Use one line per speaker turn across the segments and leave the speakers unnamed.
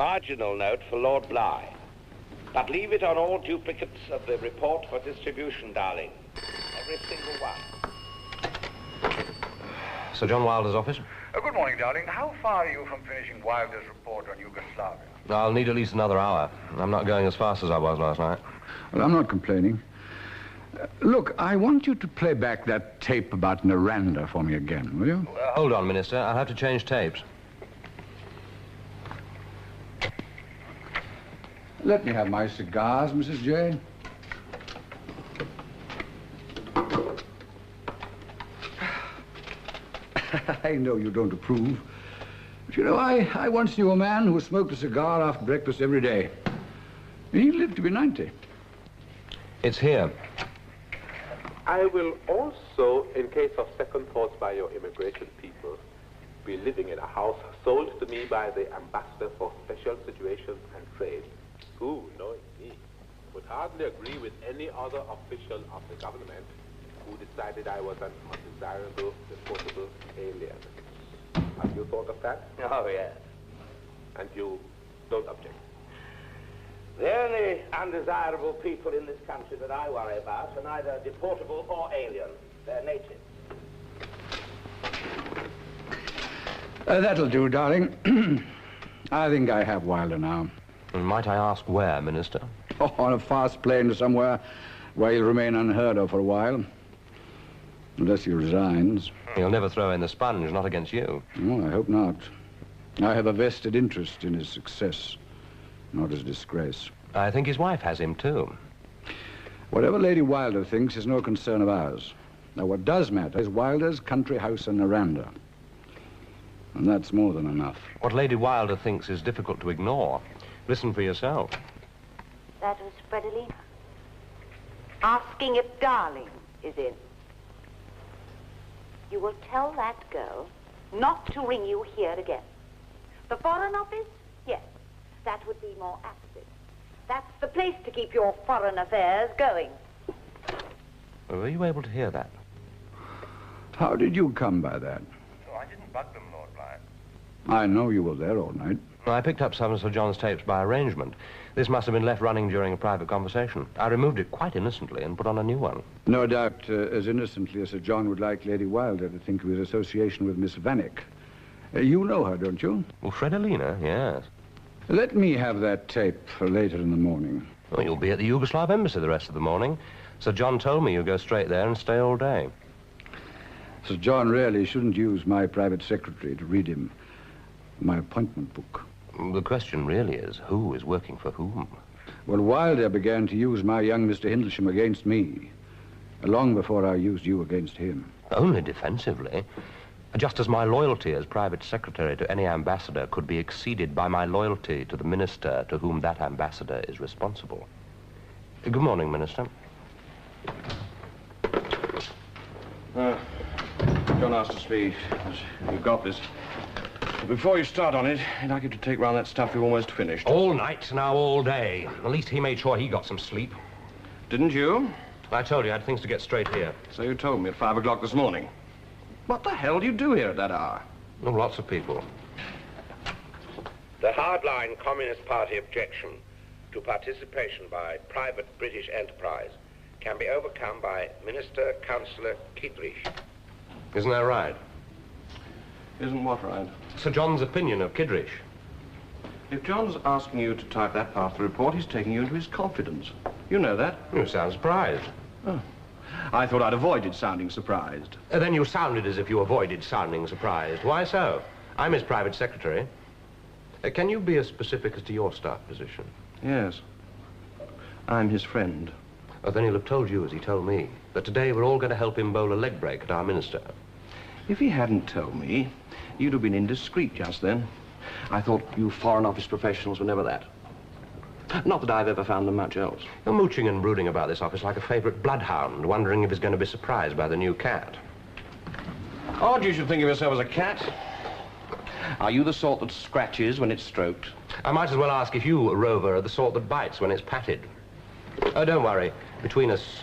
marginal note for Lord Bligh. But leave it on all duplicates of the report for distribution, darling. Every single one.
Sir John Wilder's office?
Good morning, darling. How far are you from finishing Wilder's report on Yugoslavia?
I'll need at least another hour. I'm not going as fast as I was last night.
Well, I'm not complaining. Look, I want you to play back that tape about Naranda for me again, will you?
Hold on, Minister. I'll have to change tapes.
Let me have my cigars, Mrs. J. I know you don't approve. But, you know, I once knew a man who smoked a cigar after breakfast every day. He lived to be 90.
It's here.
I will also, in case of second thoughts by your immigration people, be living in a house sold to me by the ambassador for special situations and trade, who, knowing me, would hardly agree with any other official of the government who decided I was an undesirable, deportable alien. Have you thought of that?
Oh, yes.
And you don't object?
The only undesirable people in this country that I worry about are neither deportable or alien. They're natives.
That'll do, darling. I think I have Wilder now.
And might I ask where, Minister?
Oh, on a fast plane somewhere where he'll remain unheard of for a while. Unless he resigns.
He'll never throw in the sponge, not against you.
Oh, I hope not. I have a vested interest in his success, not his disgrace.
I think his wife has him, too.
Whatever Lady Wilder thinks is no concern of ours. Now, what does matter is Wilder's country house in Naranda. And that's more than enough.
What Lady Wilder thinks is difficult to ignore. Listen for yourself.
That was Fredolina. Asking if Darling is in. You will tell that girl not to ring you here again. The Foreign Office? Yes. That would be more active. That's the place to keep your foreign affairs going.
Were you able to hear that?
How did you come by that?
Oh, I didn't bug them, Lord Bligh.
I know you were there all night.
I picked up some of Sir John's tapes by arrangement. This must have been left running during a private conversation. I removed it quite innocently and put on a new one.
No doubt as innocently as Sir John would like Lady Wilder to think of his association with Miss Vanek. You know her, don't you?
Well, Fredolina, yes.
Let me have that tape for later in the morning.
Well, you'll be at the Yugoslav embassy the rest of the morning. Sir John told me you go straight there and stay all day.
Sir John really shouldn't use my private secretary to read him my appointment book.
The question really is, who is working for whom?
Well, Wilder began to use my young Mr. Hindlesham against me, long before I used you against him.
Only defensively. Just as my loyalty as private secretary to any ambassador could be exceeded by my loyalty to the minister to whom that ambassador is responsible. Good morning, Minister.
John asked to speak. You've got this. Before you start on it, I'd like you to take round that stuff you've almost finished.
All night, now all day. At least he made sure he got some sleep.
Didn't you?
I told you I had things to get straight here.
So you told me at 5 o'clock this morning. What the hell do you do here at that hour?
Oh, lots of people.
The hardline Communist Party objection to participation by private British enterprise can be overcome by Minister Councillor Kidrish.
Isn't that right?
Isn't what right?
Sir John's opinion of Kidrish.
If John's asking you to type that part of the report, he's taking you into his confidence. You know that?
You sound surprised.
Oh. I thought I'd avoided sounding surprised.
Then you sounded as if you avoided sounding surprised. Why so? I'm his private secretary. Can you be as specific as to your staff position?
Yes. I'm his friend.
Oh, then he'll have told you, as he told me, that today we're all going to help him bowl a leg break at our minister.
If he hadn't told me, you'd have been indiscreet just then. I thought you Foreign Office professionals were never that. Not that I've ever found them much else.
You're mooching and brooding about this office like a favourite bloodhound, wondering if he's going to be surprised by the new cat.
Odd you should think of yourself as a cat. Are you the sort that scratches when it's stroked?
I might as well ask if you, Rover, are the sort that bites when it's patted. Oh, don't worry. Between us,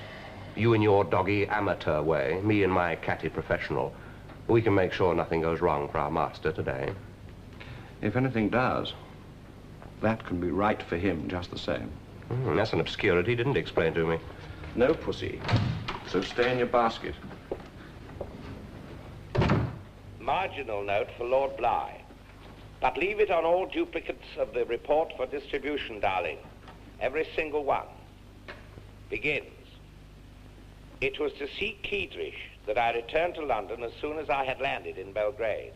you in your doggy amateur way, me in my catty professional, we can make sure nothing goes wrong for our master today.
If anything does. that can be right for him just the same.
That's an obscurity he didn't explain to me.
No, pussy. So stay in your basket.
Marginal note for Lord Bligh. But leave it on all duplicates of the report for distribution, darling. Every single one. Begins. It was to see Keydrish that I returned to London as soon as I had landed in Belgrade.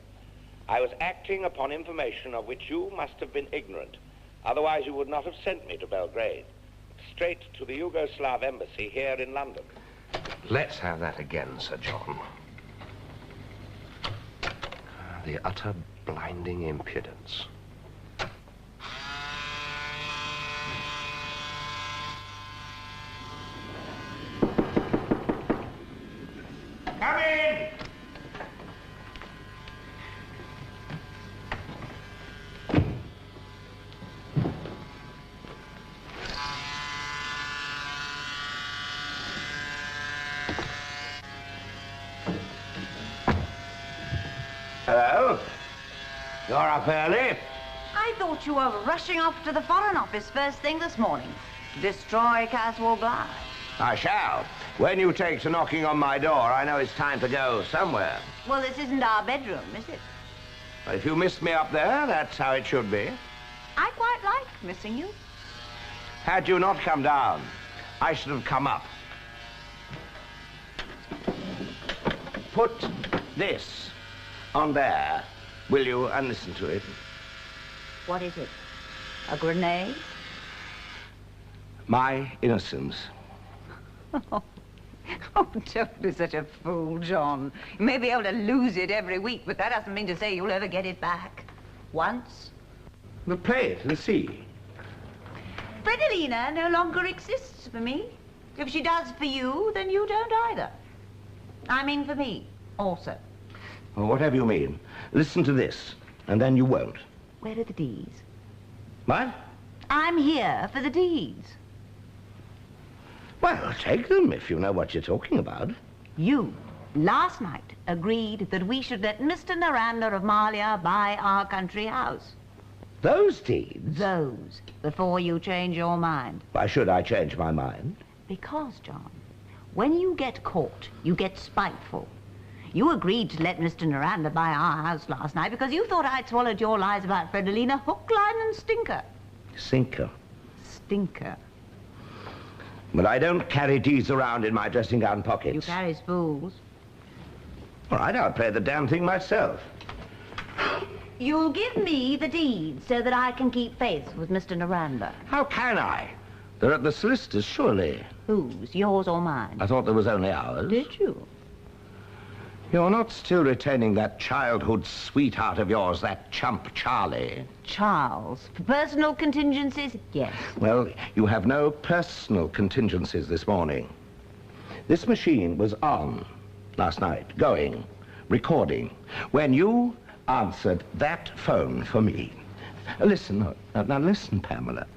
I was acting upon information of which you must have been ignorant. Otherwise you would not have sent me to Belgrade. Straight to the Yugoslav embassy here in London.
Let's have that again, Sir John. The utter blinding impudence.
Come in! Hello? You're up early?
I thought you were rushing off to the Foreign Office first thing this morning to destroy Caswell Bligh.
I shall. When you take to knocking on my door, I know it's time to go somewhere.
Well, this isn't our bedroom, is it?
But if you missed me up there, that's how it should be.
I quite like missing you.
Had you not come down, I should have come up. Put this on there, will you, and listen to it.
What is it? A grenade?
My innocence.
Oh, don't be such a fool, John. You may be able to lose it every week, but that doesn't mean to say you'll ever get it back. Once.
Well, play it and see.
Fredolina no longer exists for me. If she does for you, then you don't either. I mean for me, also.
Well, whatever you mean. Listen to this, and then you won't.
Where are the deeds?
What?
I'm here for the deeds.
Well, take them if you know what you're talking about.
You, last night, agreed that we should let Mr. Naranda of Malia buy our country house.
Those deeds?
Those, before you change your mind.
Why should I change my mind?
Because, John, when you get caught, you get spiteful. You agreed to let Mr. Naranda buy our house last night because you thought I'd swallowed your lies about Fredolina hook, line, and stinker.
Sinker.
Stinker.
But I don't carry deeds around in my dressing gown pockets.
You carry spools.
All right, I'll play the damn thing myself.
You'll give me the deeds so that I can keep faith with Mr. Naranda.
How can I? They're at the solicitor's, surely.
Whose, yours or mine?
I thought there was only ours.
Did you?
You're not still retaining that childhood sweetheart of yours, that chump Charlie?
Charles. For personal contingencies, yes.
Well, you have no personal contingencies this morning. This machine was on last night, going, recording, when you answered that phone for me. Listen, now listen, Pamela.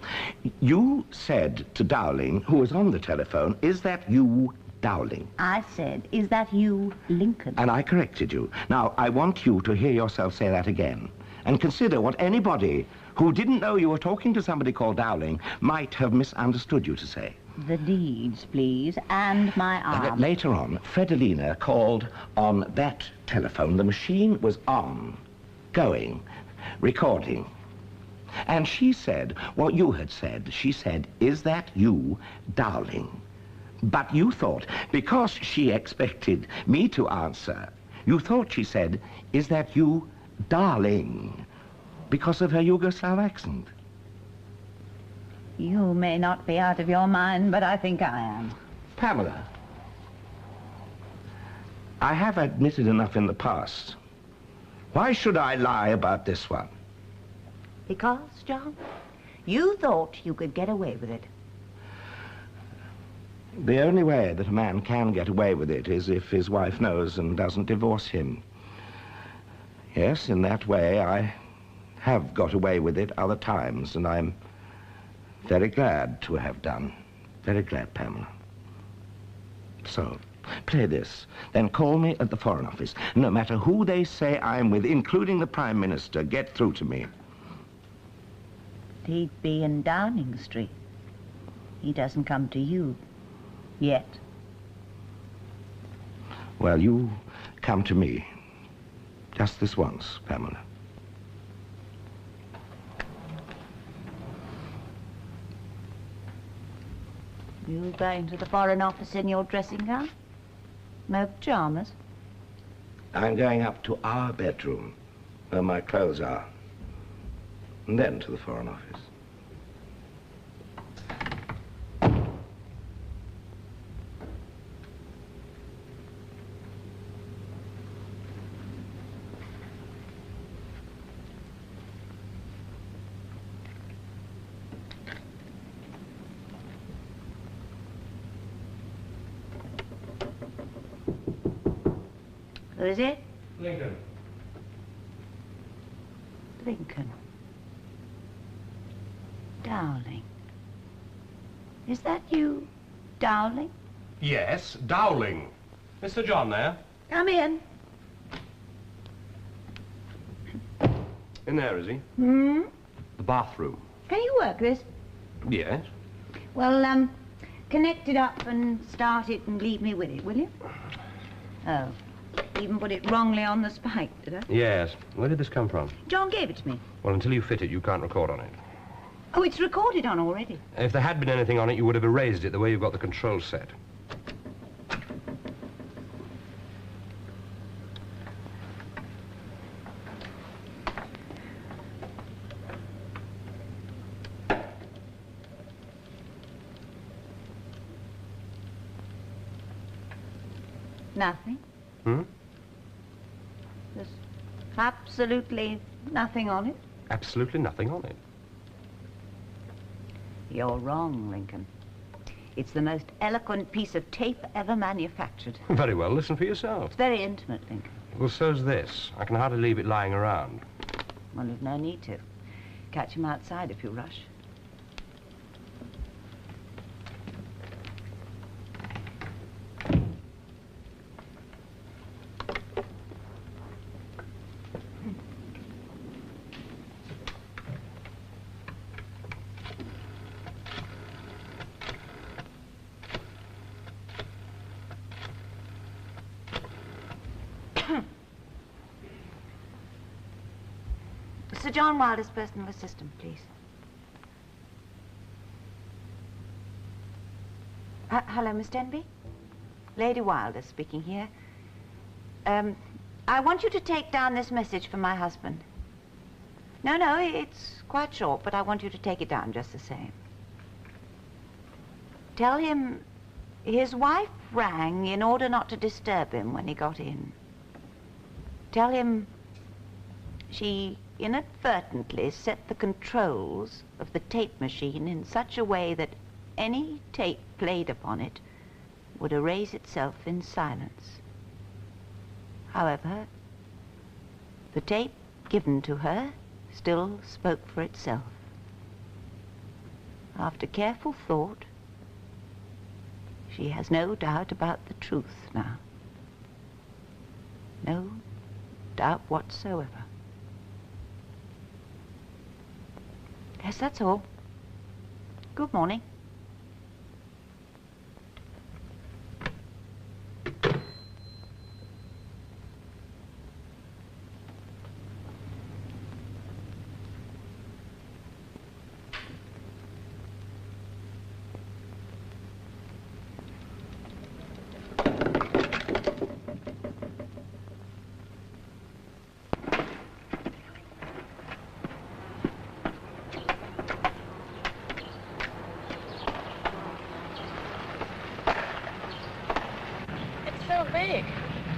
You said to Dowling, who was on the telephone, is that you, Dowling?
I said, is that you, Lincoln?
And I corrected you. Now, I want you to hear yourself say that again. And consider what anybody who didn't know you were talking to somebody called Dowling might have misunderstood you to say.
The deeds, please, and my arm.
Later on, Fredolina called on that telephone. The machine was on, going, recording. And she said what you had said. She said, is that you, Dowling? But you thought, because she expected me to answer, you thought she said, is that you, darling? Because of her Yugoslav accent.
You may not be out of your mind, but I think I am.
Pamela, I have admitted enough in the past. Why should I lie about this one?
Because, John, you thought you could get away with it.
The only way that a man can get away with it is if his wife knows and doesn't divorce him. Yes, in that way, I have got away with it other times, and I'm very glad to have done. Very glad, Pamela. So, play this, then call me at the Foreign Office. No matter who they say I'm with, including the Prime Minister, get through to me.
He'd be in Downing Street. He doesn't come to you. Yet.
Well, you come to me. Just this once, Pamela.
You going to the Foreign Office in your dressing gown? No pyjamas?
I'm going up to our bedroom, where my clothes are, and then to the Foreign Office.
Who is it?
Lincoln.
Lincoln. Dowling. Is that you, Dowling?
Yes, Dowling. Mr. John there?
Come in.
In there, is he?
Hmm?
The bathroom.
Can you work this?
Yes.
Well, connect it up and start it and leave me with it, will you? Oh. Even put it wrongly on the spike, did I?
Yes. Where did this come from?
John gave it to me.
Well, until you fit it, you can't record on it.
Oh, it's recorded on already.
If there had been anything on it, you would have erased it the way you've got the control set.
Nothing.
Hmm?
There's absolutely nothing on it.
Absolutely nothing on it.
You're wrong, Lincoln. It's the most eloquent piece of tape ever manufactured.
Very well, listen for yourself.
It's very intimate, Lincoln.
Well, so's this. I can hardly leave it lying around.
Well, there's no need to. Catch him outside if you rush. Sir John Wilder's personal assistant, please. Hello, Miss Denby? Lady Wilder speaking here. I want you to take down this message for my husband. No, it's quite short, but I want you to take it down just the same. Tell him his wife rang in order not to disturb him when he got in. Tell him she inadvertently set the controls of the tape machine in such a way that any tape played upon it would erase itself in silence. However, the tape given to her still spoke for itself. After careful thought, she has no doubt about the truth now. No doubt whatsoever. Yes, that's all. Good morning.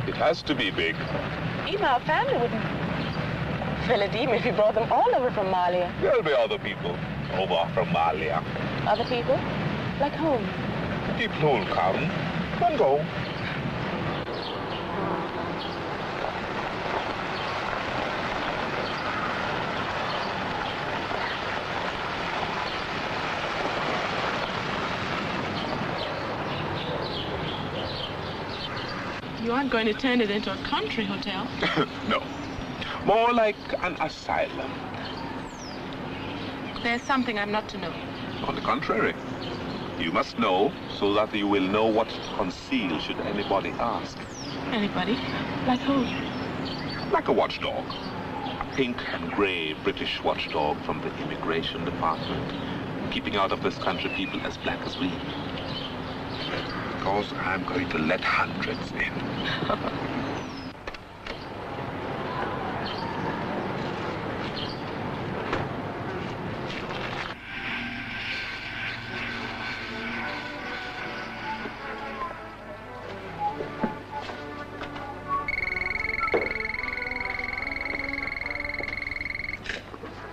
It has to be big.
Even our family wouldn't fill it even if we brought them all over from Malia.
There'll be other people over from Malia.
Other people? Like whom?
People who'll come and go.
You aren't going to turn it into a country hotel?
No. More like an asylum.
there's something I'm not to know.
On the contrary, you must know so that you will know what to conceal should anybody ask.
Anybody? Like who?
Like a watchdog. A pink and grey British watchdog from the immigration department, keeping out of this country people as black as we. Because I'm going to let hundreds in.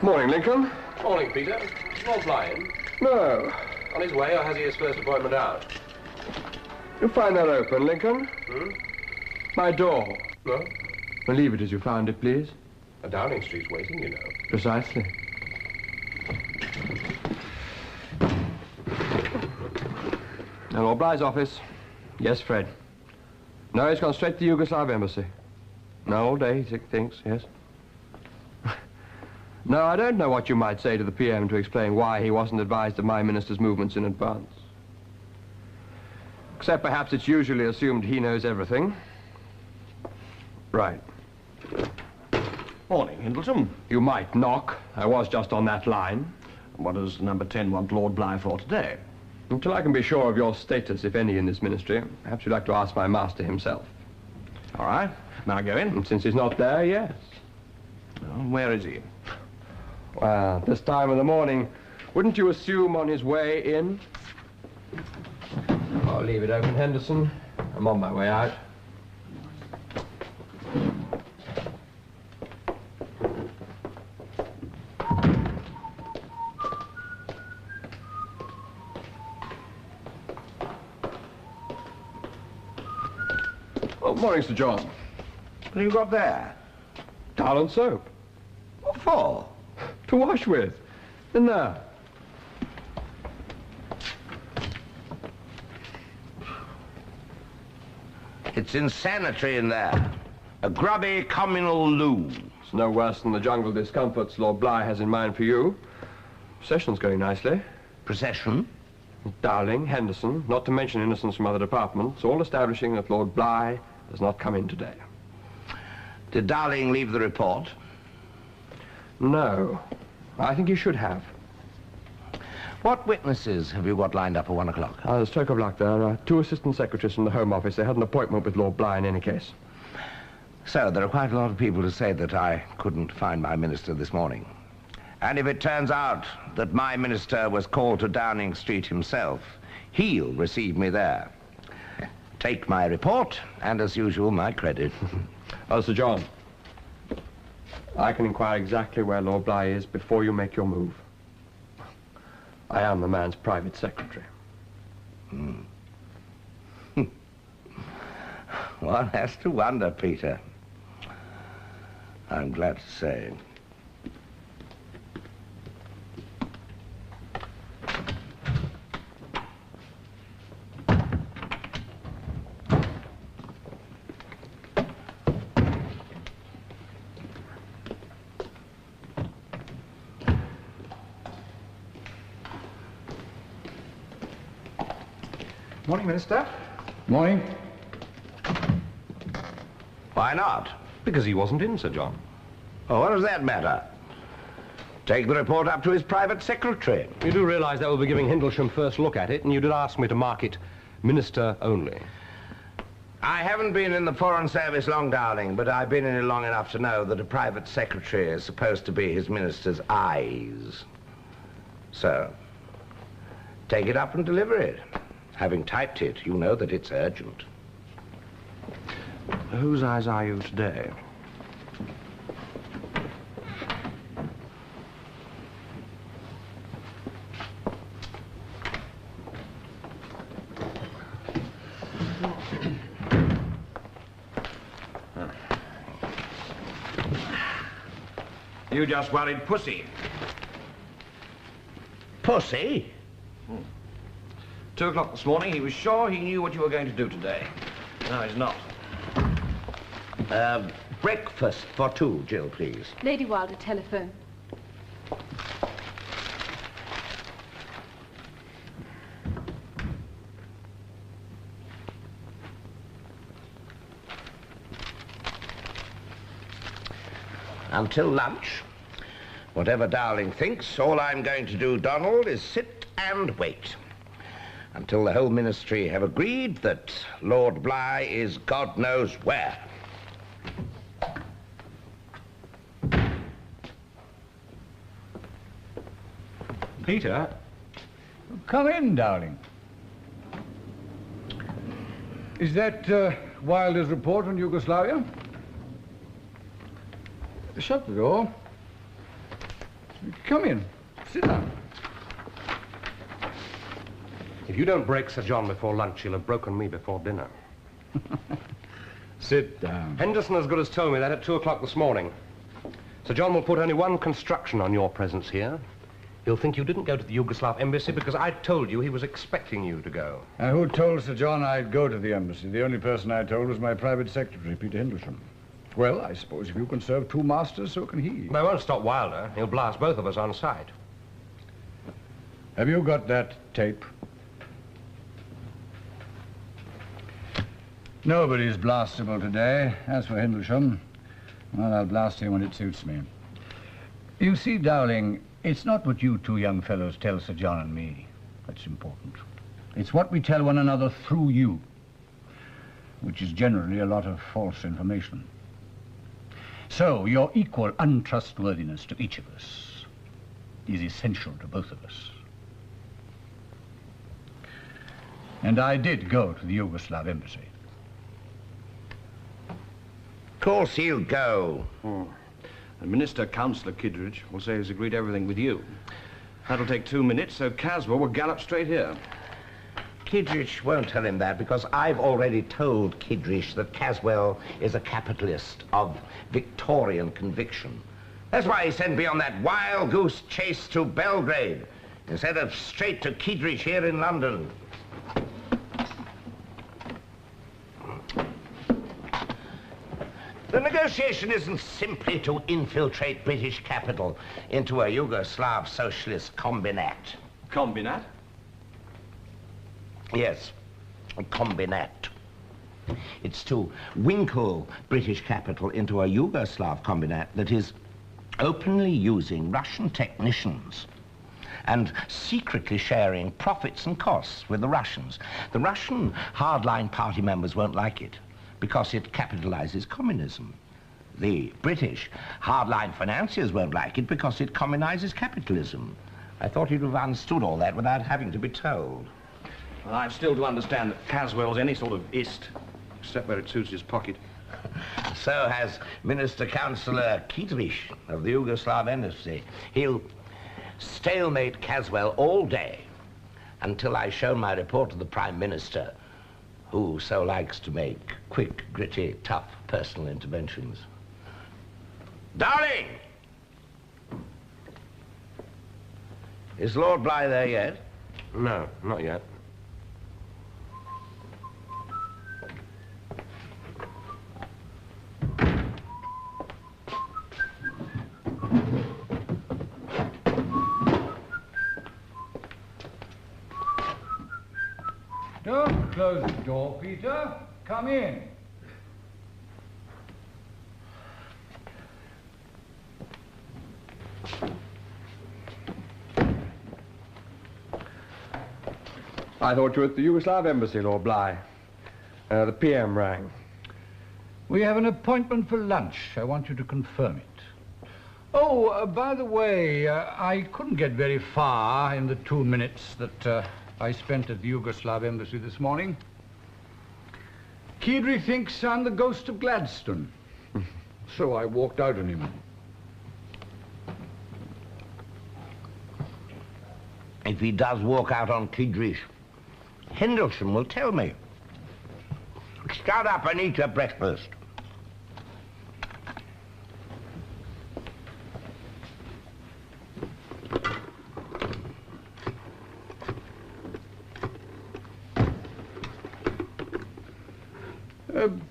Morning, Lincoln.
Morning, Peter. Is Lord Bligh in?
No.
On his way, or has he his first appointment out?
You find that open, Lincoln?
Hmm?
My door.
No?
Well, leave it as you found it, please.
Downing Street's waiting, you know.
Precisely. Now, Lord Bligh's office. Yes, Fred. No, he's gone straight to the Yugoslav embassy. No, all day, he thinks, yes. No, I don't know what you might say to the PM to explain why he wasn't advised of my minister's movements in advance. Except perhaps it's usually assumed he knows everything. Right.
Morning, Hindleton.
You might knock. I was just on that line.
What does number 10 want Lord Bligh for today?
Until I can be sure of your status, if any, in this ministry, perhaps you'd like to ask my master himself.
All right. May I go in?
And since he's not there, yes.
Well, where is he?
Well, this time of the morning, wouldn't you assume on his way in? I'll leave it open, Henderson. I'm on my way out. Oh, morning, Sir John.
What have you got there?
Towel and soap.
What for?
To wash with. In there.
It's insanitary in there. A grubby communal loo.
It's no worse than the jungle discomforts Lord Bligh has in mind for you. Procession's going nicely.
Procession?
Dowling, Henderson, not to mention innocents from other departments, all establishing that Lord Bligh does not come in today.
Did Dowling leave the report?
No. I think he should have.
What witnesses have you got lined up for 1 o'clock?
A stroke of luck there. 2 assistant secretaries from the Home Office. They had an appointment with Lord Bligh in any case.
So there are quite a lot of people to say that I couldn't find my minister this morning. And if it turns out that my minister was called to Downing Street himself, he'll receive me there. Take my report, and as usual, my credit.
Oh, Sir John, I can inquire exactly where Lord Bligh is before you make your move. I am the man's private secretary.
One has to wonder, Peter. I'm glad to say.
Morning, Minister.
Morning.
Why not?
Because he wasn't in, Sir John.
Oh, what does that matter? Take the report up to his private secretary.
You do realise that we'll be giving Hindlesham first look at it, and you did ask me to mark it Minister only.
I haven't been in the Foreign Service long, Dowling, but I've been in it long enough to know that a private secretary is supposed to be his minister's eyes. So, take it up and deliver it. Having typed it, you know that it's urgent.
Whose eyes are you today? You just worried Pussy.
Pussy?
2 o'clock this morning, he was sure he knew what you were going to do today. No, he's not.
Breakfast for 2, Jill, please.
Lady Wilder, telephone.
Until lunch, whatever Dowling thinks, all I'm going to do, Donald, is sit and wait. Until the whole ministry have agreed that Lord Bligh is God knows where.
Peter? Come in, Dowling. Is that Wilder's report on Yugoslavia? Shut the door. Come in. Sit down.
If you don't break Sir John before lunch, you'll have broken me before dinner.
Sit down.
Henderson as good as told me that at 2 o'clock this morning. Sir John will put only one construction on your presence here. He'll think you didn't go to the Yugoslav embassy because I told you he was expecting you to go.
And who told Sir John I'd go to the embassy? The only person I told was my private secretary, Peter Henderson. Well, I suppose if you can serve two masters, so can he.
They won't stop Wilder. He'll blast both of us on sight.
Have you got that tape? Nobody's blastable today. As for Henderson, well, I'll blast him when it suits me. You see, Dowling, it's not what you two young fellows tell Sir John and me that's important. It's what we tell one another through you, which is generally a lot of false information. So, your equal untrustworthiness to each of us is essential to both of us. And I did go to the Yugoslav embassy.
Of course he'll go.
And Minister Councillor Kittredge will say he's agreed everything with you. That'll take 2 minutes, so Caswell will gallop straight here.
Kittredge won't tell him that because I've already told Kittredge that Caswell is a capitalist of Victorian conviction. That's why he sent me on that wild goose chase to Belgrade instead of straight to Kittredge here in London. The negotiation isn't simply to infiltrate British capital into a Yugoslav socialist combinat.
Combinat?
Yes, a combinat. It's to winkle British capital into a Yugoslav combinat that is openly using Russian technicians and secretly sharing profits and costs with the Russians. The Russian hardline party members won't like it because it capitalizes communism. The British hardline financiers won't like it because it communizes capitalism. I thought you'd have understood all that without having to be told.
Well, I'm still to understand that Caswell's any sort of ist, except where it suits his pocket.
So has Minister Councillor Kittredge of the Yugoslav embassy. He'll stalemate Caswell all day until I show my report to the Prime Minister, who so likes to make quick, gritty, tough personal interventions. Dowling! Is Lord Bligh there yet?
No, not yet.
Don't close the door, Peter. Come in.
I thought you were at the Yugoslav embassy, Lord Bligh. The PM rang.
We have an appointment for lunch. I want you to confirm it. Oh, by the way, I couldn't get very far in the 2 minutes that I spent at the Yugoslav embassy this morning. Kittredge thinks I'm the ghost of Gladstone. So I walked out on him.
If he does walk out on Kittredge, Henderson will tell me. Start up and eat your breakfast.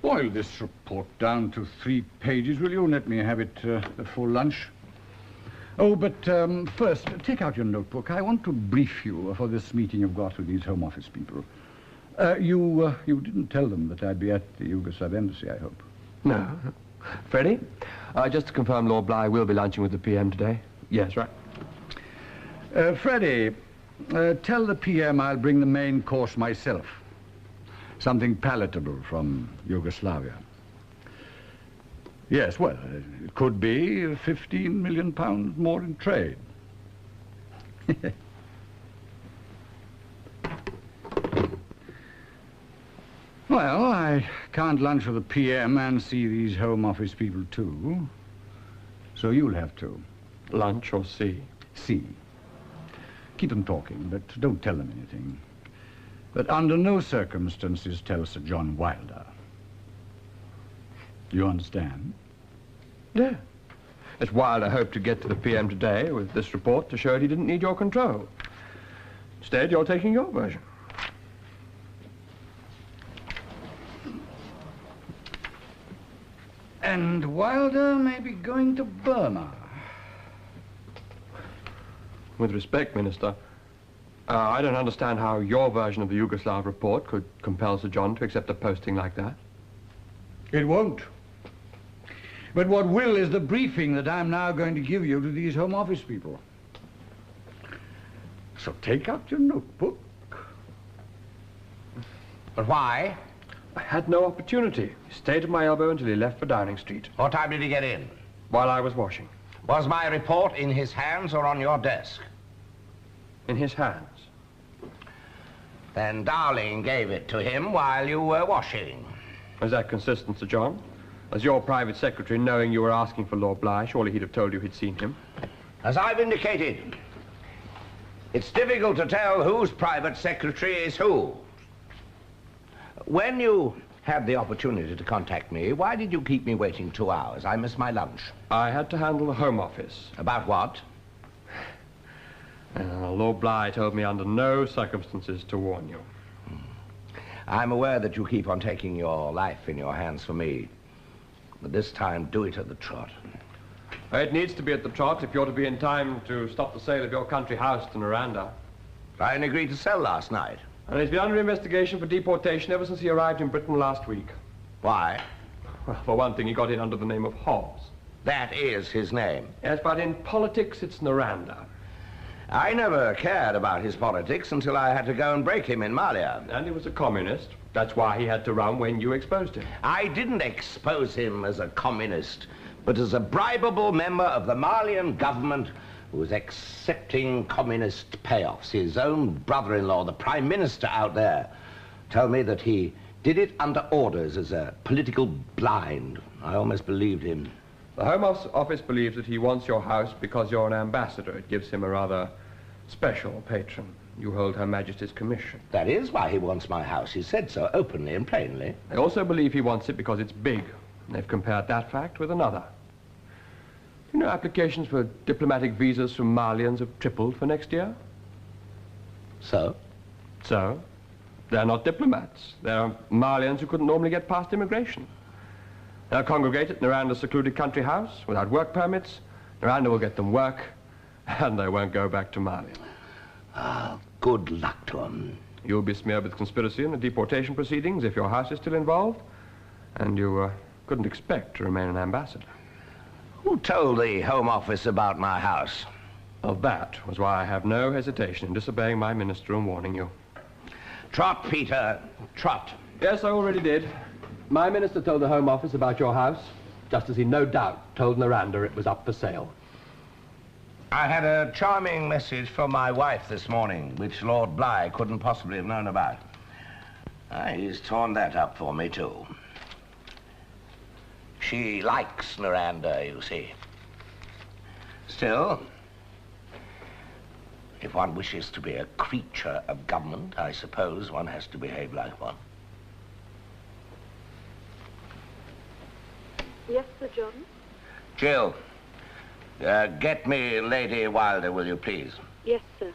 Boil this report down to 3 pages, will you? Let me have it before lunch. Oh, but first, take out your notebook. I want to brief you for this meeting you've got with these Home Office people. You didn't tell them that I'd be at the Yugoslav embassy, I hope?
No, Freddie, just to confirm, Lord Bligh will be lunching with the PM today. Yes, right.
Freddie, tell the PM I'll bring the main course myself. Something palatable from Yugoslavia. Yes, well, it could be £15 million more in trade. Well, I can't lunch with the PM and see these Home Office people too. So you'll have to.
Lunch or see?
See. Keep them talking, but don't tell them anything. But under no circumstances tell Sir John Wilder. You understand?
Yeah. As Wilder hoped to get to the PM today with this report to show he didn't need your control. Instead, you're taking your version.
And Wilder may be going to Burma.
With respect, Minister, I don't understand how your version of the Yugoslav report could compel Sir John to accept a posting like that.
It won't. But what will is the briefing that I'm now going to give you to these Home Office people. So take out your notebook.
But why?
I had no opportunity. He stayed at my elbow until he left for Downing Street.
What time did he get in?
While I was washing.
Was my report in his hands or on your desk?
In his hands.
Then Dowling gave it to him while you were washing.
Is that consistent, Sir John? As your private secretary, knowing you were asking for Lord Bligh, surely he'd have told you he'd seen him.
As I've indicated, it's difficult to tell whose private secretary is who. When you had the opportunity to contact me, why did you keep me waiting 2 hours? I missed my lunch.
I had to handle the Home Office.
About what?
Lord Bligh told me under no circumstances to warn you.
I'm aware that you keep on taking your life in your hands for me. But this time, do it at the trot.
It needs to be at the trot if you're to be in time to stop the sale of your country house to Naranda.
I only agreed to sell last night.
And he's been under investigation for deportation ever since he arrived in Britain last week.
Why?
Well, for one thing, he got in under the name of Hobbs.
That is his name.
Yes, but in politics, it's Naranda.
I never cared about his politics until I had to go and break him in Malia.
And he was a communist. That's why he had to run when you exposed him.
I didn't expose him as a communist, but as a bribable member of the Malian government who was accepting communist payoffs. His own brother-in-law, the Prime Minister out there, told me that he did it under orders as a political blind. I almost believed him.
The Home Office believes that he wants your house because you're an ambassador. It gives him a rather special patron. You hold Her Majesty's commission.
That is why he wants my house. He said so openly and plainly.
They also believe he wants it because it's big. And they've compared that fact with another. You know, applications for diplomatic visas from Malians have tripled for next year.
So?
So? They're not diplomats. They're Malians who couldn't normally get past immigration. They'll congregate at Naranda's secluded country house without work permits. Naranda will get them work, and they won't go back to Mali.
Ah, good luck to them.
You'll be smeared with conspiracy in the deportation proceedings if your house is still involved, and you couldn't expect to remain an ambassador.
Who told the Home Office about my house?
Well, that was why I have no hesitation in disobeying my minister and warning you.
Trot, Peter, trot.
Yes, I already did. My minister told the Home Office about your house, just as he no doubt told Naranda it was up for sale.
I had a charming message from my wife this morning, which Lord Bligh couldn't possibly have known about. He's torn that up for me, too. She likes Naranda, you see. Still, if one wishes to be a creature of government, I suppose one has to behave like one.
Yes, Sir John?
Jill, get me Lady Wilder, will you please?
Yes, sir.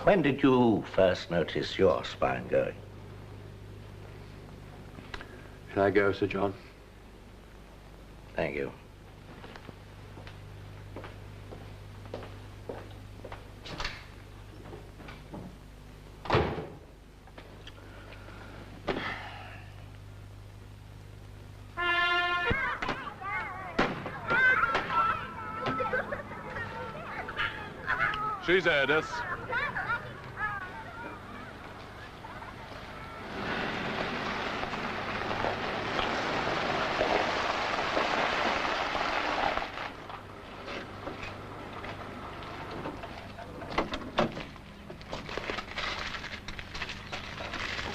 When did you first notice your spine going?
Shall I go, Sir John?
Thank you.
She's heard us.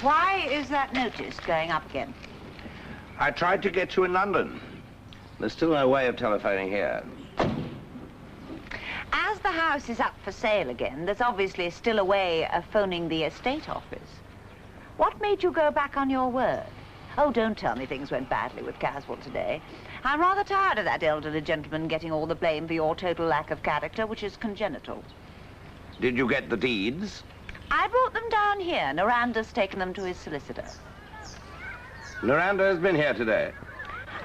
Why is that notice going up again?
I tried to get you in London. There's still no way of telephoning here.
As the house is up for sale again, there's obviously still a way of phoning the estate office. What made you go back on your word? Oh, don't tell me things went badly with Caswell today. I'm rather tired of that elderly gentleman getting all the blame for your total lack of character, which is congenital.
Did you get the deeds?
I brought them down here. Noranda's taken them to his solicitor.
Noranda has been here today.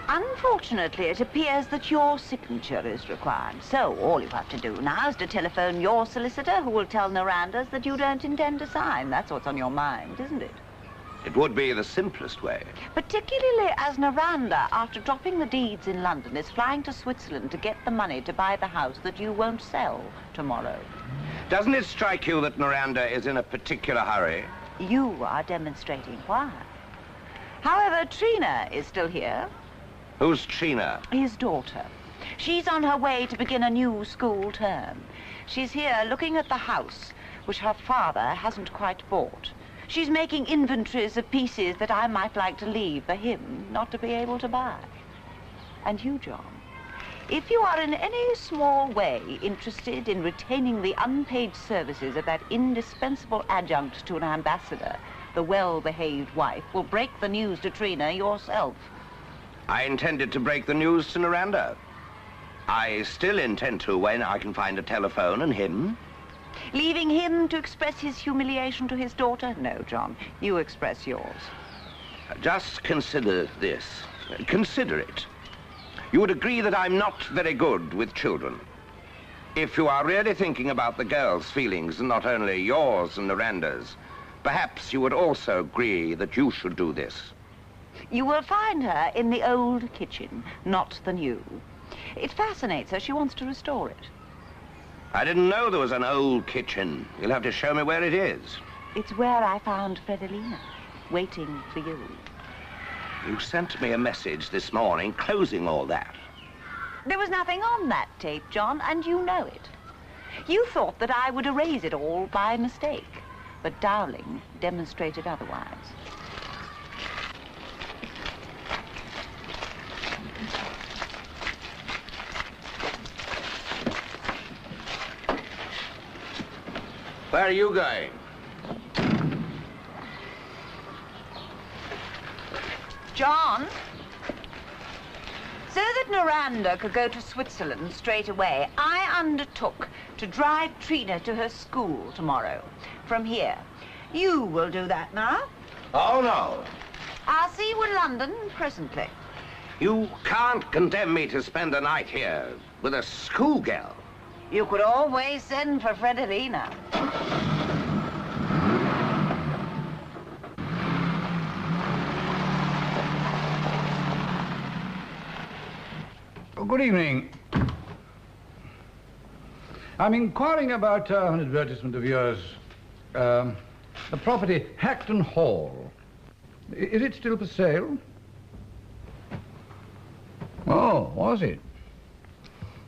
Unfortunately, it appears that your signature is required. So all you have to do now is to telephone your solicitor, who will tell Noranda's that you don't intend to sign. That's what's on your mind, isn't it?
It would be the simplest way.
Particularly as Noranda, after dropping the deeds in London, is flying to Switzerland to get the money to buy the house that you won't sell tomorrow.
Doesn't it strike you that Noranda is in a particular hurry?
You are demonstrating why. However, Trina is still here.
Who's Trina?
His daughter. She's on her way to begin a new school term. She's here looking at the house, which her father hasn't quite bought. She's making inventories of pieces that I might like to leave for him not to be able to buy. And you, John, if you are in any small way interested in retaining the unpaid services of that indispensable adjunct to an ambassador, the well-behaved wife will break the news to Trina yourself.
I intended to break the news to Noranda. I still intend to when I can find a telephone and him.
Leaving him to express his humiliation to his daughter? No, John, you express yours.
Just consider this. Consider it. You would agree that I'm not very good with children. If you are really thinking about the girl's feelings, and not only yours and Noranda's, perhaps you would also agree that you should do this.
You will find her in the old kitchen, not the new. It fascinates her. She wants to restore it.
I didn't know there was an old kitchen. You'll have to show me where it is.
It's where I found Fredolina, waiting for you.
You sent me a message this morning closing all that.
There was nothing on that tape, John, and you know it. You thought that I would erase it all by mistake, but Dowling demonstrated otherwise.
Where are you going?
John, so that Noranda could go to Switzerland straight away, I undertook to drive Trina to her school tomorrow from here. You will do that now.
Oh, no.
I'll see you in London presently.
You can't condemn me to spend the night here with a schoolgirl.
You could always send for Fredolina.
Oh, good evening. I'm inquiring about an advertisement of yours. The property Hackton Hall. Is it still for sale? Oh, was it?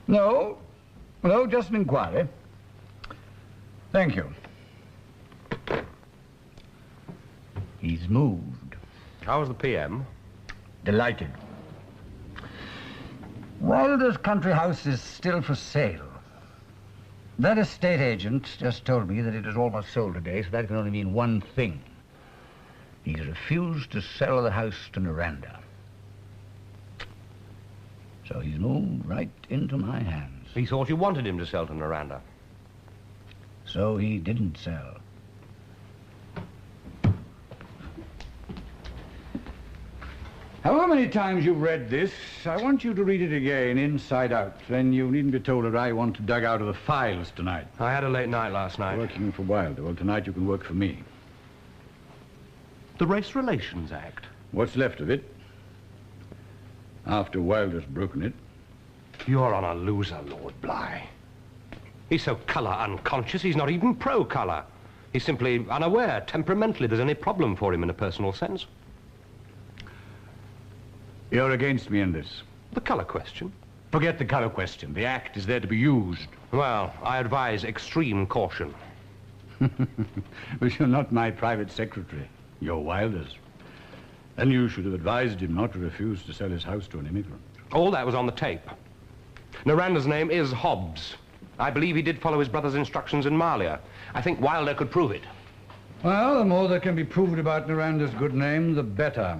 No. No, just an inquiry. Thank you. He's moved.
How was the PM?
Delighted. Wilder's country house is still for sale. That estate agent just told me that it was almost sold today, so that can only mean one thing. He's refused to sell the house to Noranda. So he's moved right into my hands.
He thought you wanted him to sell to Noranda.
So he didn't sell. However many times you've read this, I want you to read it again, inside out. Then you needn't be told that I want to dug out of the files tonight.
I had a late night last night.
Working for Wilder. Well, tonight you can work for me.
The Race Relations Act.
What's left of it? After Wilder's broken it.
You're on a loser, Lord Bligh. He's so colour unconscious, he's not even pro-colour. He's simply unaware, temperamentally, there's any problem for him in a personal sense.
You're against me in this.
The colour question?
Forget the colour question. The act is there to be used.
Well, I advise extreme caution.
But you're not my private secretary. You're Wilder's. And you should have advised him not to refuse to sell his house to an immigrant.
All that was on the tape. Noranda's name is Hobbs. I believe he did follow his brother's instructions in Malia. I think Wilder could prove it.
Well, the more that can be proved about Noranda's good name, the better.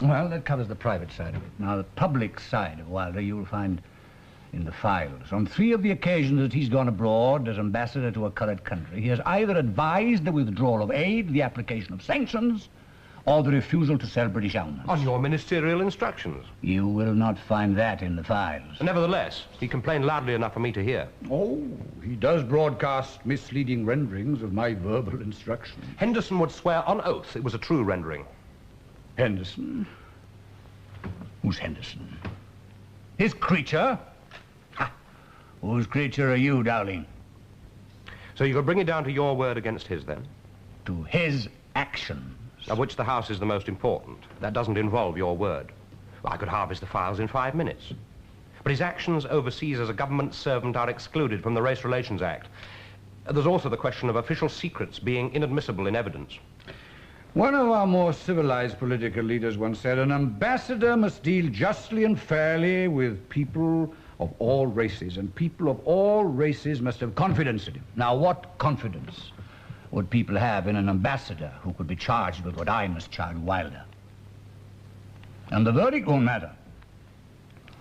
Well, that covers the private side of it. Now, the public side of Wilder you'll find in the files. On 3 of the occasions that he's gone abroad as ambassador to a coloured country, he has either advised the withdrawal of aid, the application of sanctions, or the refusal to sell British almonds.
On your ministerial instructions?
You will not find that in the files.
Nevertheless, he complained loudly enough for me to hear.
Oh, he does broadcast misleading renderings of my verbal instructions.
Henderson would swear on oath it was a true rendering.
Henderson? Who's Henderson? His creature? Ha! Whose creature are you, Dowling?
So you could bring it down to your word against his, then?
To his actions.
Of which the house is the most important. That doesn't involve your word. Well, I could harvest the files in 5 minutes. But his actions overseas as a government servant are excluded from the Race Relations Act. There's also the question of official secrets being inadmissible in evidence.
One of our more civilized political leaders once said, an ambassador must deal justly and fairly with people of all races, and people of all races must have confidence in him. Now, what confidence would people have in an ambassador who could be charged with what I must charge Wilder? And the verdict won't matter.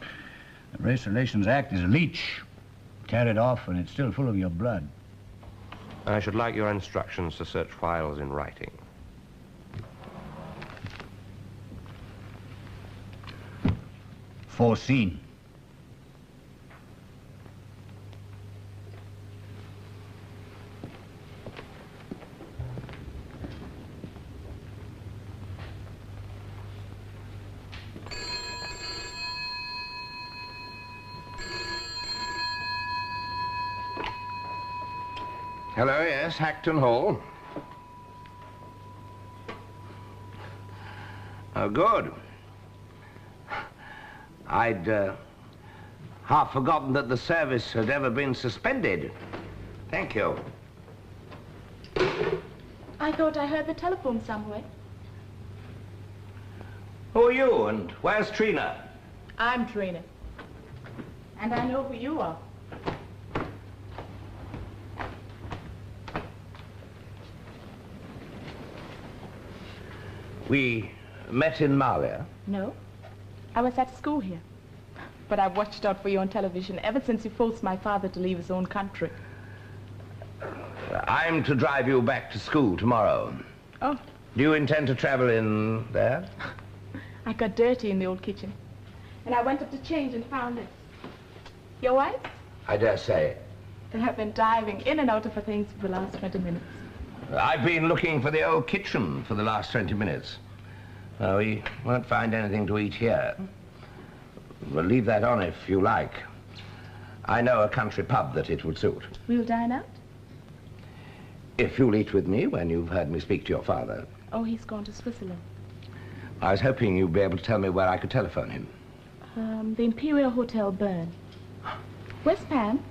The Race Relations Act is a leech. Tear it off and it's still full of your blood.
I should like your instructions to search files in writing.
Foreseen.
Hello, yes, Hackton Hall. Oh, good. I'd half forgotten that the service had ever been suspended. Thank you.
I thought I heard the telephone somewhere.
Who are you, and where's Trina?
I'm Trina. And I know who you are.
We met in Malia.
No. I was at school here. But I've watched out for you on television ever since you forced my father to leave his own country.
I'm to drive you back to school tomorrow.
Oh.
Do you intend to travel in there?
I got dirty in the old kitchen. And I went up to change and found this. Your wife?
I dare say.
And I've been diving in and out of her things for the last 20 minutes.
I've been looking for the old kitchen for the last 20 minutes. We won't find anything to eat here. We'll leave that on if you like. I know a country pub that it would suit.
We'll dine out?
If you'll eat with me when you've heard me speak to your father.
Oh, he's gone to Switzerland.
I was hoping you'd be able to tell me where I could telephone him.
The Imperial Hotel, Bern. Where's Pam?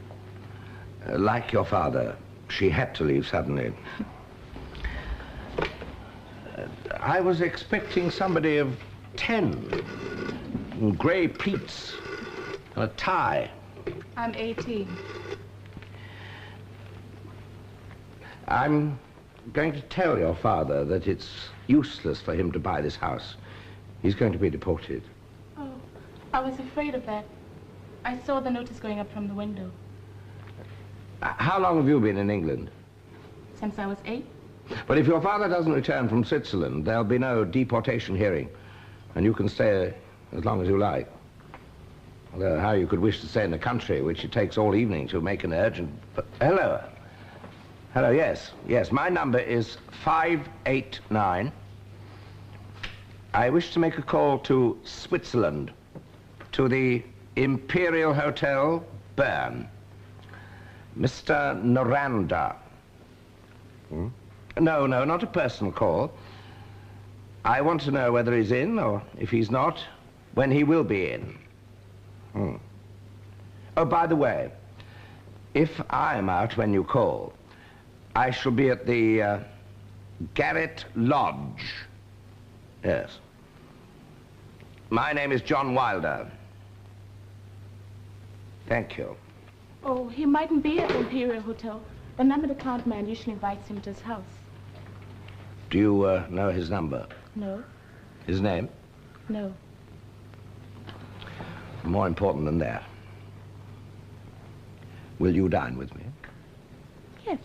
Like your father, she had to leave suddenly. I was expecting somebody of 10, in grey pleats, and a tie.
I'm 18.
I'm going to tell your father that it's useless for him to buy this house. He's going to be deported.
Oh, I was afraid of that. I saw the notice going up from the window.
How long have you been in England?
Since I was 8.
But if your father doesn't return from Switzerland, there'll be no deportation hearing, and you can stay as long as you like. Although how you could wish to stay in the country, which it takes all evening to make an urgent... Hello. Hello, yes. Yes, my number is 589. I wish to make a call to Switzerland, to the Imperial Hotel, Bern. Mr. Noranda. No, not a personal call. I want to know whether he's in, or if he's not, when he will be in. Oh, by the way, if I'm out when you call, I shall be at the Garrett Lodge. Yes. My name is John Wilder. Thank you.
Oh, he mightn't be at the Imperial Hotel. The numbered account man usually invites him to his house.
Do you know his number?
No.
His name?
No.
More important than that. Will you dine with me?
Yes.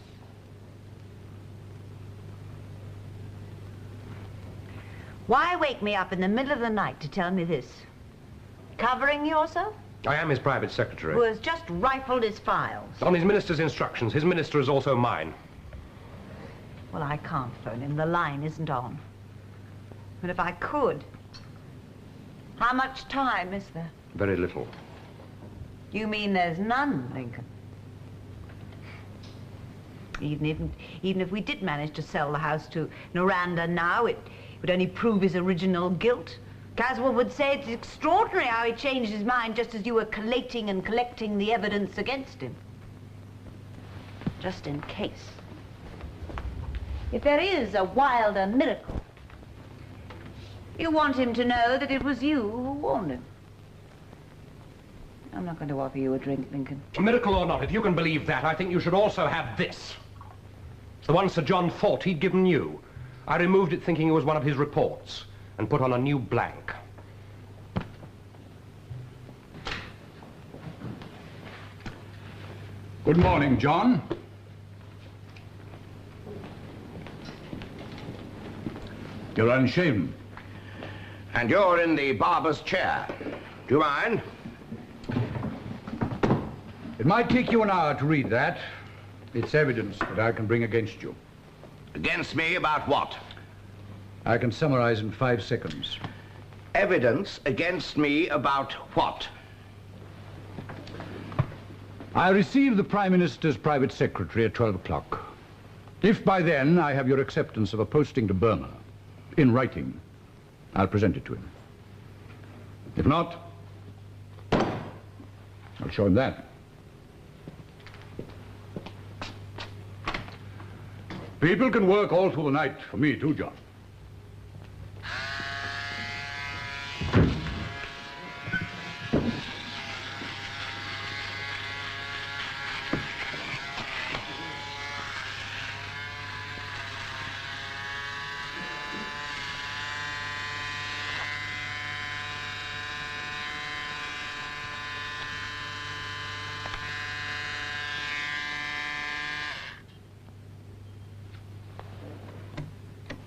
Why wake me up in the middle of the night to tell me this? Covering yourself?
I am his private secretary.
Who has just rifled his files.
On his minister's instructions. His minister is also mine.
Well, I can't phone him. The line isn't on. But if I could... How much time is there?
Very little.
You mean there's none, Lincoln? Even if we did manage to sell the house to Noranda now, it would only prove his original guilt. Caswell would say it's extraordinary how he changed his mind just as you were collating and collecting the evidence against him. Just in case. If there is a Wilder miracle, you want him to know that it was you who warned him. I'm not going to offer you a drink, Lincoln.
Miracle or not, if you can believe that, I think you should also have this. It's the one Sir John thought he'd given you. I removed it thinking it was one of his reports and put on a new blank.
Good morning, John. You're unshaven.
And you're in the barber's chair. Do you mind?
It might take you an hour to read that. It's evidence that I can bring against you.
Against me about what?
I can summarize in 5 seconds.
Evidence against me about what?
I received the Prime Minister's private secretary at 12 o'clock. If by then I have your acceptance of a posting to Burma, in writing, I'll present it to him. If not, I'll show him that. People can work all through the night for me too, John.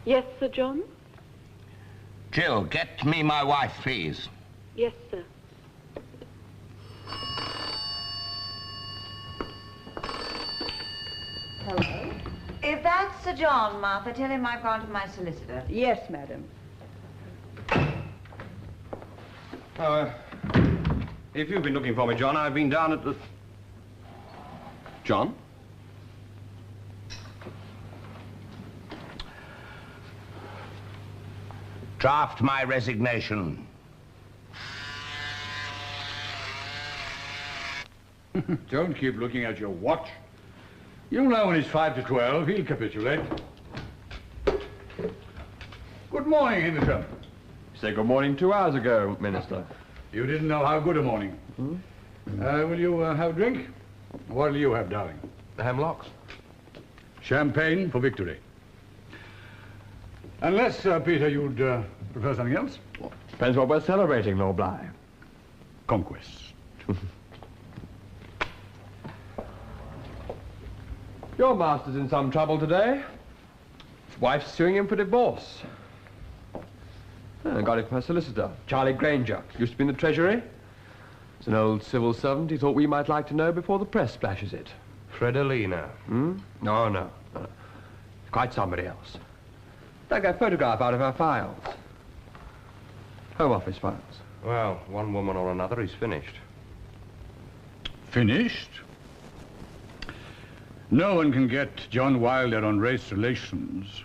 Yes, Sir John?
Jill, get me my wife, please.
Yes, sir.
Hello? If that's Sir John, Martha, tell him I've gone to my solicitor.
Yes, madam.
If you've been looking for me, John, I've been down at the... John?
Draft my resignation.
Don't keep looking at your watch. You'll know when it's 5 to 12. He'll capitulate. Good morning, Henderson.
Say good morning 2 hours ago, Minister.
You didn't know how good a morning. Will you have a drink? What'll you have, darling?
The hemlocks.
Champagne for victory. Unless, Peter, you'd prefer something else?
Well, depends what we're celebrating, Lord Bligh.
Conquest.
Your master's in some trouble today. His wife's suing him for divorce. I got it from her solicitor, Charlie Granger. Used to be in the Treasury. He's an old civil servant he thought we might like to know before the press splashes it.
Fredolina.
No. Quite somebody else. Dug a photograph out of her files. Home Office files.
Well, one woman or another, he's finished.
Finished? No one can get John Wilder on race relations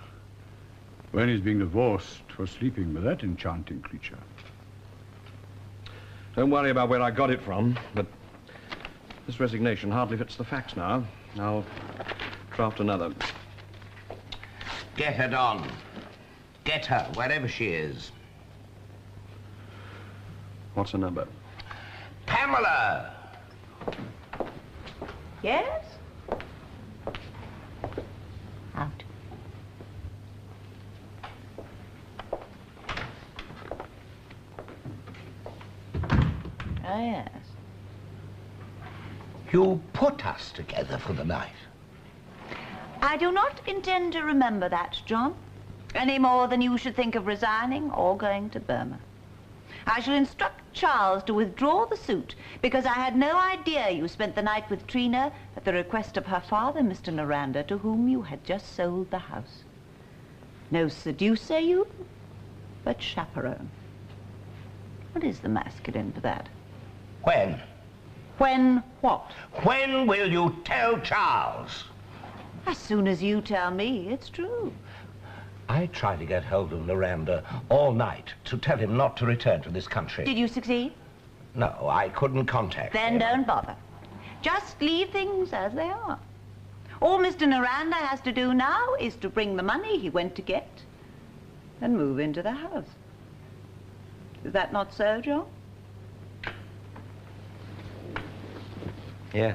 when he's being divorced for sleeping with that enchanting creature.
Don't worry about where I got it from, but this resignation hardly fits the facts now. I'll draft another.
Get her, Don. Get her, wherever she is.
What's the number?
Pamela!
Yes? Out. Oh, yes.
You put us together for the night.
I do not intend to remember that, John, any more than you should think of resigning or going to Burma. I shall instruct Charles to withdraw the suit because I had no idea you spent the night with Trina at the request of her father, Mr. Noranda, to whom you had just sold the house. No seducer, you, but chaperone. What is the masculine for that?
When?
When what?
When will you tell Charles?
As soon as you tell me it's true.
I tried to get hold of Noranda all night to tell him not to return to this country.
Did you succeed?
No, I couldn't contact him.
Then don't bother. Just leave things as they are. All Mr. Noranda has to do now is to bring the money he went to get and move into the house. Is that not so, John?
Yeah.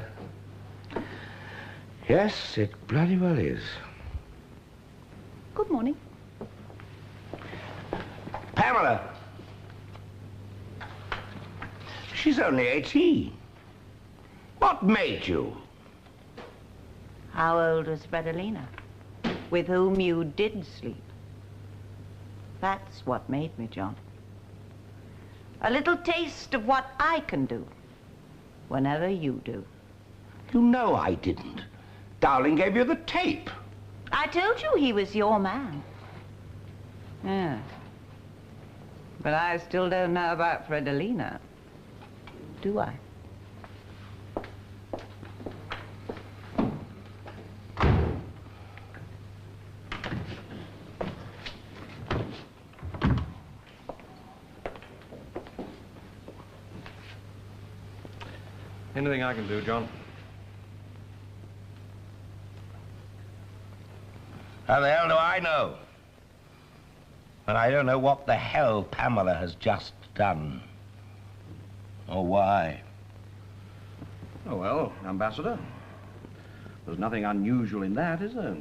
Yes, it bloody well is.
Good morning.
Pamela! She's only 18. What made you?
How old was Fredolina? With whom you did sleep. That's what made me, John. A little taste of what I can do whenever you do.
You know I didn't. Dowling gave you the tape.
I told you he was your man. Yes. But I still don't know about Fredolina. Do I?
Anything I can do, John?
How the hell do I know? And I don't know what the hell Pamela has just done. Or why.
Oh, well, Ambassador. There's nothing unusual in that, is there?